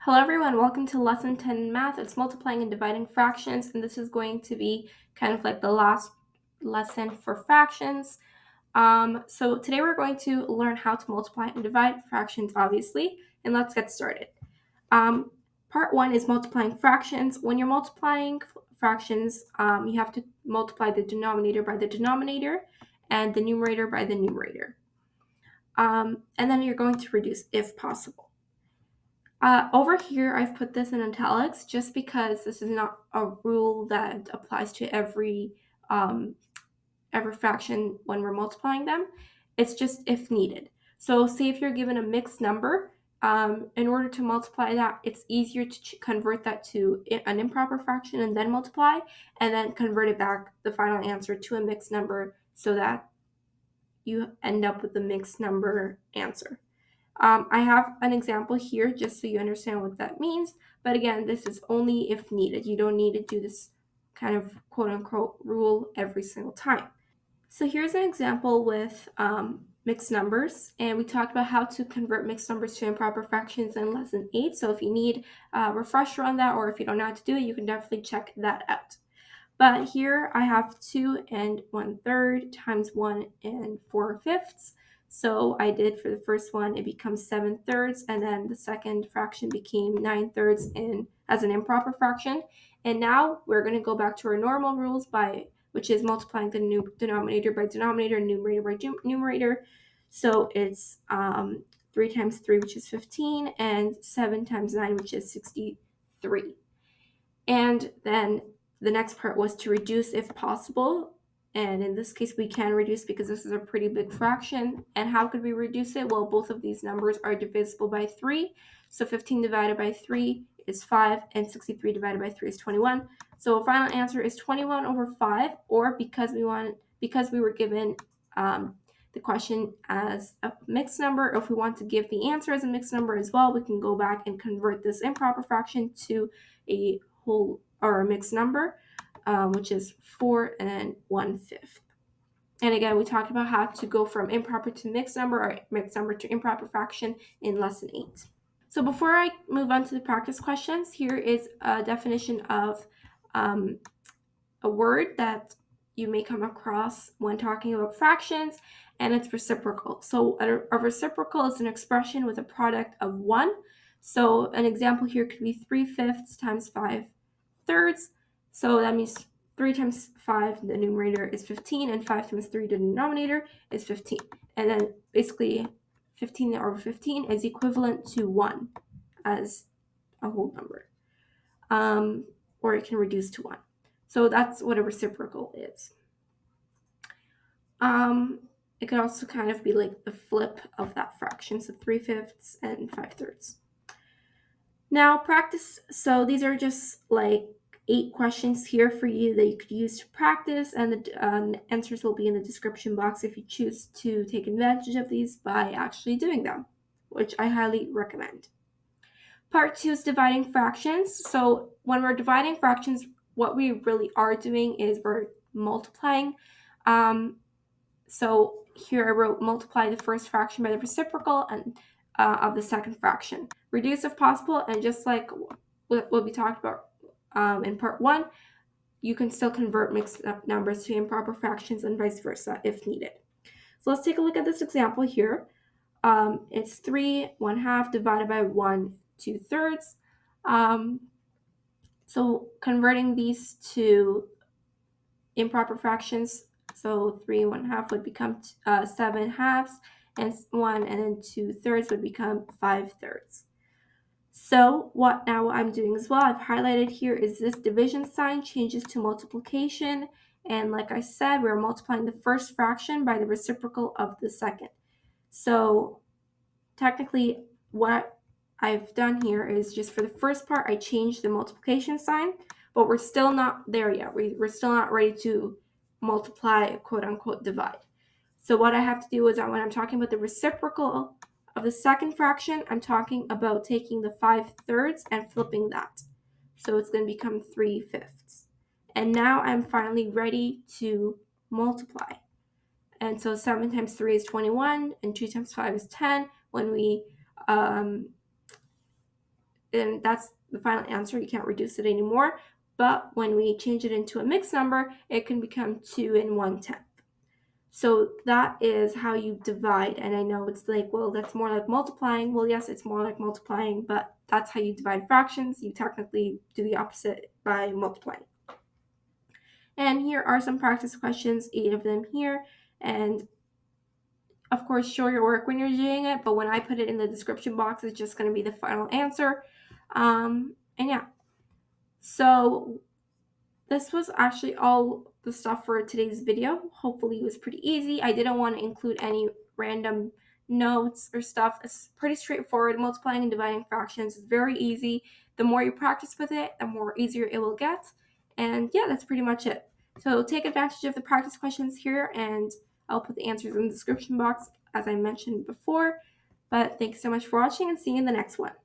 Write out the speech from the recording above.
Hello everyone, welcome to lesson 10 in math. It's multiplying and dividing fractions, and this is going to be kind of like the last lesson for fractions. So today we're going to learn how to multiply and divide fractions, obviously, and let's get started. Part one is multiplying fractions. When you're multiplying fractions, you have to multiply the denominator by the denominator and the numerator by the numerator. And then you're going to reduce if possible. Over here, I've put this in italics just because this is not a rule that applies to every fraction when we're multiplying them. It's just if needed. So say if you're given a mixed number, in order to multiply that, it's easier to convert that to an improper fraction and then multiply, and then convert it back, the final answer, to a mixed number so that you end up with a mixed number answer. I have an example here just so you understand what that means. But again, this is only if needed. You don't need to do this kind of quote-unquote rule every single time. So here's an example with mixed numbers. And we talked about how to convert mixed numbers to improper fractions in lesson 8. So if you need a refresher on that, or if you don't know how to do it, you can definitely check that out. But here I have 2 1/3 times 1 4/5. So I did for the first one, it becomes 7/3, and then the second fraction became 9/3 as an improper fraction. And now we're going to go back to our normal rules, which is multiplying the new denominator by denominator, numerator by numerator. So it's 3 times 3, which is 15, and 7 times 9, which is 63. And then the next part was to reduce if possible. And in this case, we can reduce because this is a pretty big fraction. And how could we reduce it? Well, both of these numbers are divisible by 3. So 15 divided by 3 is 5, and 63 divided by 3 is 21. So our final answer is 21 over 5, or because we were given the question as a mixed number, or if we want to give the answer as a mixed number as well, we can go back and convert this improper fraction to a whole or a mixed number, which is 4 and 1/5. And again, we talked about how to go from improper to mixed number, or mixed number to improper fraction in lesson 8. So before I move on to the practice questions, here is a definition of a word that you may come across when talking about fractions, and it's reciprocal. So a reciprocal is an expression with a product of 1. So an example here could be 3/5 times 5/3. So that means 3 times 5, the numerator, is 15, and 5 times 3, the denominator, is 15. And then basically 15 over 15 is equivalent to 1 as a whole number. Or it can reduce to 1. So that's what a reciprocal is. It could also kind of be like the flip of that fraction, so 3/5 and 5/3. Now practice, so these are just like 8 questions here for you that you could use to practice, and the answers will be in the description box if you choose to take advantage of these by actually doing them, which I highly recommend. Part 2 is dividing fractions. So when we're dividing fractions, what we really are doing is we're multiplying. So here I wrote multiply the first fraction by the reciprocal and of the second fraction. Reduce if possible, and just like what we talked about in part 1, you can still convert mixed up numbers to improper fractions and vice versa if needed. So let's take a look at this example here. It's 3 1/2 divided by 1 2/3. So converting these to improper fractions, so 3 1/2 would become 7 halves, and 1 and then 2/3 would become 5/3. So what now I'm doing as well, I've highlighted here, is this division sign changes to multiplication. And like I said, we're multiplying the first fraction by the reciprocal of the second. So technically what I've done here is just for the first part, I changed the multiplication sign, but we're still not there yet. We're still not ready to multiply, quote unquote, divide. So what I have to do is when I'm talking about the reciprocal of the second fraction, I'm talking about taking the 5/3 and flipping that. So it's going to become 3/5. And now I'm finally ready to multiply. And so 7 times 3 is 21, and 2 times 5 is 10. When we and that's the final answer. You can't reduce it anymore. But when we change it into a mixed number, it can become 2 and 1/10. So that is how you divide. And I know it's like, well, that's more like multiplying. Well, yes, it's more like multiplying, but that's how you divide fractions. You technically do the opposite by multiplying. And here are some practice questions, 8 of them here. And of course, show your work when you're doing it, but when I put it in the description box, it's just going to be the final answer. And yeah, so this was actually all the stuff for today's video. Hopefully it was pretty easy. I didn't want to include any random notes or stuff. It's pretty straightforward. Multiplying and dividing fractions is very easy. The more you practice with it, the more easier it will get. And yeah, that's pretty much it. So take advantage of the practice questions here, and I'll put the answers in the description box as I mentioned before. But thanks so much for watching, and see you in the next one.